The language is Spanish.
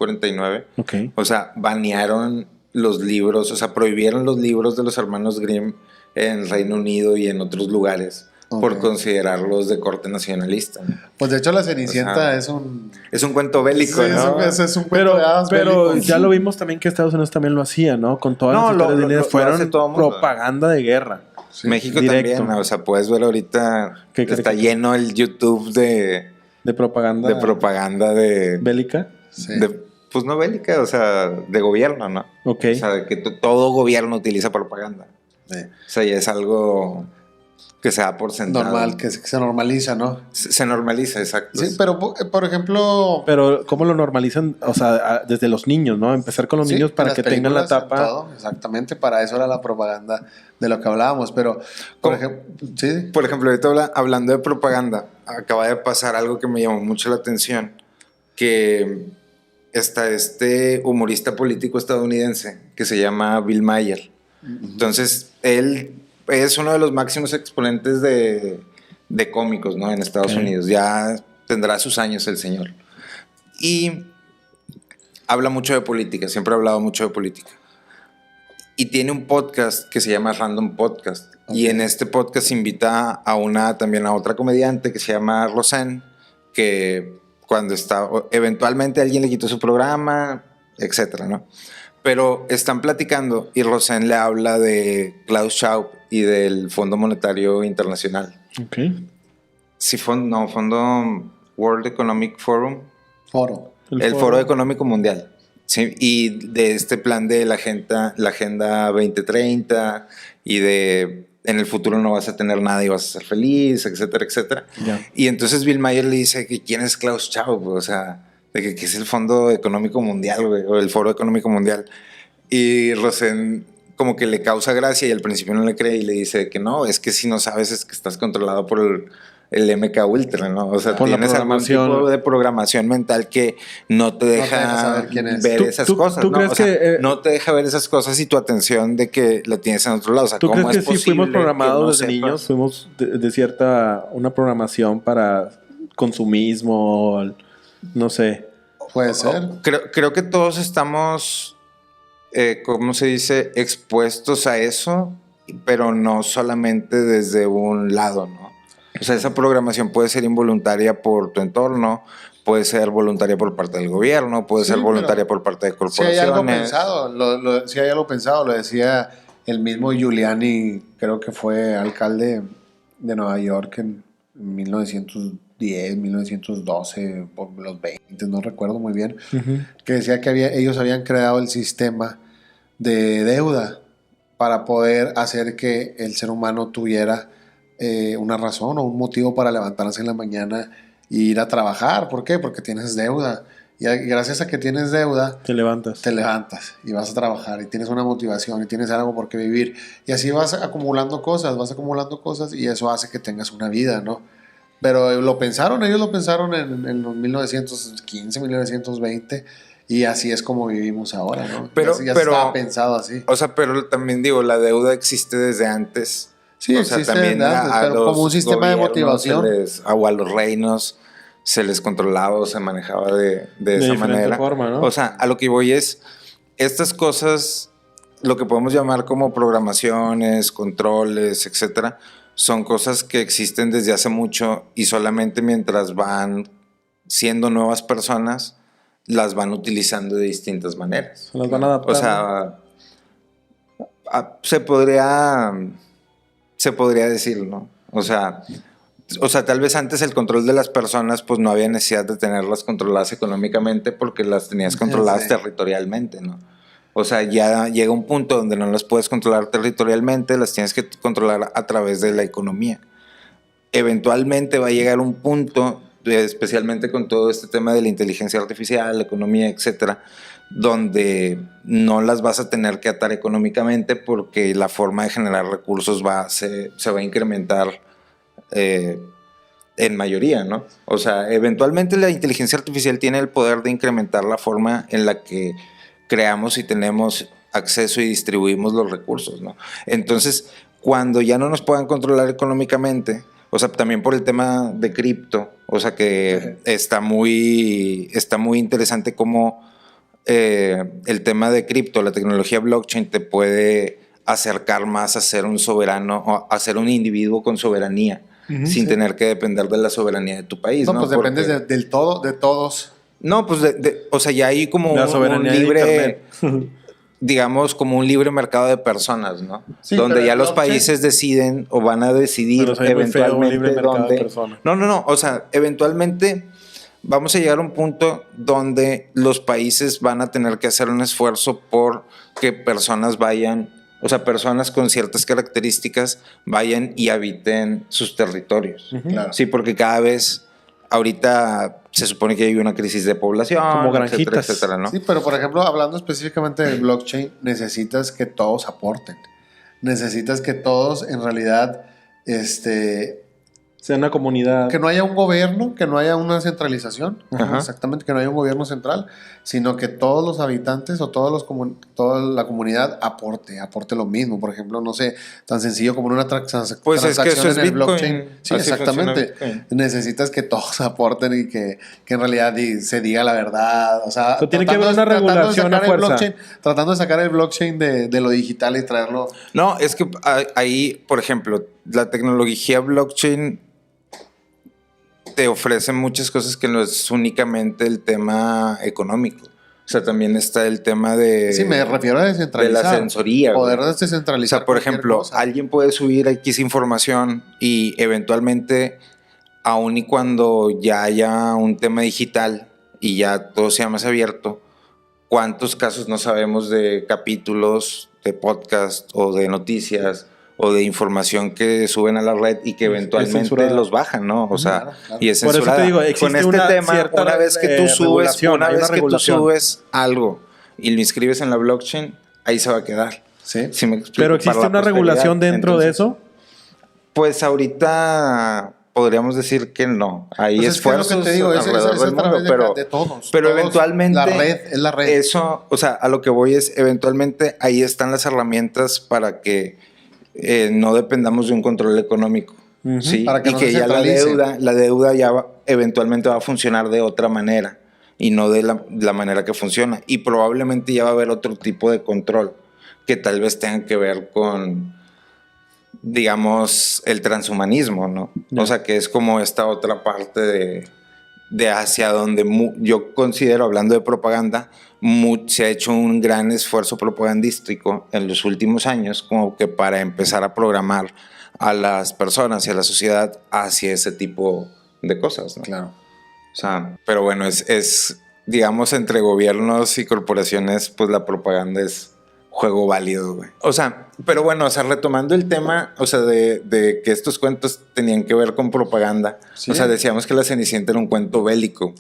1949. Okay. O sea, banearon los libros, o sea, prohibieron los libros de los hermanos Grimm en Reino Unido y en otros lugares por considerarlos de corte nacionalista, ¿no? Pues de hecho la Cenicienta es un cuento bélico, sí, ¿no? Es un cuento de hadas pero bélico. ya lo vimos también que Estados Unidos también lo hacía, ¿no? Con todas las historias de dinero fueron propaganda de guerra. Sí. México directo. También, o sea, puedes ver ahorita que está lleno el YouTube de propaganda. De propaganda de... ¿Bélica? Sí. Pues no bélica, o sea, de gobierno, ¿no? Ok. O sea, que todo gobierno utiliza propaganda. Sí. O sea, ya es algo que se da por sentado. Normal, que se normaliza, ¿no? Se normaliza, exacto. Sí, pero por ejemplo... Pero ¿cómo lo normalizan? O sea, desde los niños, ¿no? Empezar con los niños para que tengan la tapa. Todo, exactamente, para eso era la propaganda de lo que hablábamos, pero... Por ejemplo, ahorita hablando de propaganda, acaba de pasar algo que me llamó mucho la atención, que está este humorista político estadounidense que se llama Bill Maher. Entonces, él es uno de los máximos exponentes de cómicos, ¿no? En Estados Unidos. Ya tendrá sus años el señor. Y habla mucho de política, siempre ha hablado mucho de política. Y tiene un podcast que se llama Random Podcast. Y en este podcast invita también a otra comediante que se llama Roseanne, que eventualmente alguien le quitó su programa, etcétera, ¿no? Pero están platicando y Roseanne le habla de Klaus Schwab y del Fondo Monetario Internacional. Ok. Sí, Fondo World Economic Forum. El Foro Económico Mundial. Sí, y de este plan de la Agenda 2030 y de en el futuro no vas a tener nada y vas a ser feliz, etcétera, etcétera. Yeah. Y entonces Bill Maher le dice que quién es Klaus Schwab, o sea, de que es el Fondo Económico Mundial, güey, o el Foro Económico Mundial. Y Rosen como que le causa gracia y al principio no le cree y le dice que no, es que si no sabes es que estás controlado por el MK Ultra, ¿no? O sea, tienes algún tipo de programación mental que no te deja ver esas cosas, ¿tú ¿no? crees o sea, que no te deja ver esas cosas y tu atención de que la tienes en otro lado. O sea, ¿tú ¿cómo crees es que si fuimos programados no desde niños, fuimos de cierta una programación para consumismo, no sé? Puede ser. Creo que todos estamos, ¿cómo se dice? Expuestos a eso, pero no solamente desde un lado, ¿no? O sea, esa programación puede ser involuntaria por tu entorno, puede ser voluntaria por parte del gobierno, puede ser voluntaria por parte de corporaciones. Si hay algo pensado, si hay algo pensado, lo decía el mismo Giuliani, creo que fue alcalde de Nueva York en 1910, 1912, por los 20, no recuerdo muy bien, que decía que ellos habían creado el sistema de deuda para poder hacer que el ser humano tuviera una razón o un motivo para levantarse en la mañana e ir a trabajar. ¿Por qué? Porque tienes deuda. Y gracias a que tienes deuda, te levantas y vas a trabajar y tienes una motivación y tienes algo por qué vivir. Y así vas acumulando cosas y eso hace que tengas una vida, ¿no? Pero ellos lo pensaron en los 1915, 1920 y así es como vivimos ahora, ¿no? Pero estaba pensado así. O sea, pero también digo, la deuda existe desde antes. Sí, o sea, existe también desde antes, pero como un sistema de motivación. O a los reinos se les controlaba o se manejaba de esa manera. Forma, ¿no? O sea, a lo que voy es, estas cosas, lo que podemos llamar como programaciones, controles, etcétera, son cosas que existen desde hace mucho y solamente mientras van siendo nuevas personas, las van utilizando de distintas maneras. Las van adaptando. O sea, se podría decir, ¿no? O sea, tal vez antes el control de las personas, pues no había necesidad de tenerlas controladas económicamente porque las tenías controladas territorialmente, ¿no? O sea, ya llega un punto donde no las puedes controlar territorialmente, las tienes que controlar a través de la economía. Eventualmente va a llegar un punto, especialmente con todo este tema de la inteligencia artificial, la economía, etcétera, donde no las vas a tener que atar económicamente porque la forma de generar recursos se va a incrementar en mayoría, ¿no? O sea, eventualmente la inteligencia artificial tiene el poder de incrementar la forma en la que creamos y tenemos acceso y distribuimos los recursos, ¿no? Entonces, cuando ya no nos puedan controlar económicamente, o sea, también por el tema de cripto, o sea que está muy interesante cómo el tema de cripto, la tecnología blockchain te puede acercar más a ser un soberano o a ser un individuo con soberanía, sin tener que depender de la soberanía de tu país. No, No, pues dependes del todo, de todos. No, pues o sea, ya hay como La un soberanía de libre, Internet. digamos, como un libre mercado de personas, ¿no? Sí, donde pero ya el los blockchain- países deciden o van a decidir Pero soy muy feo, un eventualmente libre mercado de dónde. personas. No, o sea, eventualmente vamos a llegar a un punto donde los países van a tener que hacer un esfuerzo por que personas vayan, o sea, personas con ciertas características vayan y habiten sus territorios. Claro. Sí, porque cada vez, ahorita se supone que hay una crisis de población, Como etcétera, granjitas. etcétera, ¿no? Sí, pero por ejemplo, hablando específicamente del blockchain, necesitas que todos aporten. Necesitas que todos en realidad, Sea una comunidad. que no haya un gobierno, que no haya una centralización, Ajá. exactamente, que no haya un gobierno central, sino que todos los habitantes o toda la comunidad aporte lo mismo. Por ejemplo, no sé, tan sencillo como en una transacción Pues es que eso es en el Bitcoin. blockchain. Sí, Así exactamente. funciona Bitcoin. Necesitas que todos aporten y que en realidad se diga la verdad. O sea, So, tiene que haber una tratando de regulación sacar a el fuerza. blockchain, tratando de sacar el blockchain de lo digital y traerlo. No, es que ahí, por ejemplo, la tecnología blockchain te ofrece muchas cosas que no es únicamente el tema económico. O sea, también está el tema de... Sí, me refiero a de descentralizar. la sensoría. Poder güey. O descentralizar. sea, por cualquier ejemplo, cosa. alguien puede subir X información y eventualmente, aun y cuando ya haya un tema digital y ya todo sea más abierto, ¿cuántos casos no sabemos de capítulos de podcast o de noticias o de información que suben a la red y que eventualmente censurada. los bajan, ¿no? O sea, Claro, claro. y es Por eso te censurada. digo, existe Con este una tema, cierta, una vez que tú subes, regulación, una hay vez una que tú regulación. subes algo y lo inscribes en la blockchain, ahí se va a quedar. Sí. ¿Sí me explico? Pero Para existe la una posteridad. regulación dentro de Entonces, eso. Pues ahorita podríamos decir que no. Hay Pues es que es lo esfuerzos que te digo, es alrededor a del mundo, través pero, de todos. pero Todos, eventualmente la red es la red. eso, o sea, a lo que voy es eventualmente ahí están las herramientas para que no dependamos de un control económico. ¿Sí? Para que Y no que se ya centralice. la deuda ya eventualmente va a funcionar de otra manera y no de la manera que funciona. Y probablemente ya va a haber otro tipo de control que tal vez tenga que ver con, digamos, el transhumanismo, ¿no? Ya. O sea, que es como esta otra parte de hacia donde yo considero, hablando de propaganda, se ha hecho un gran esfuerzo propagandístico en los últimos años como que para empezar a programar a las personas y a la sociedad hacia ese tipo de cosas, ¿no? Claro. O sea, pero bueno, digamos, entre gobiernos y corporaciones, pues la propaganda es juego válido, güey. O sea, pero bueno, o sea, retomando el tema, o sea, de que estos cuentos tenían que ver con propaganda. Sí. O sea, decíamos que La Cenicienta era un cuento bélico.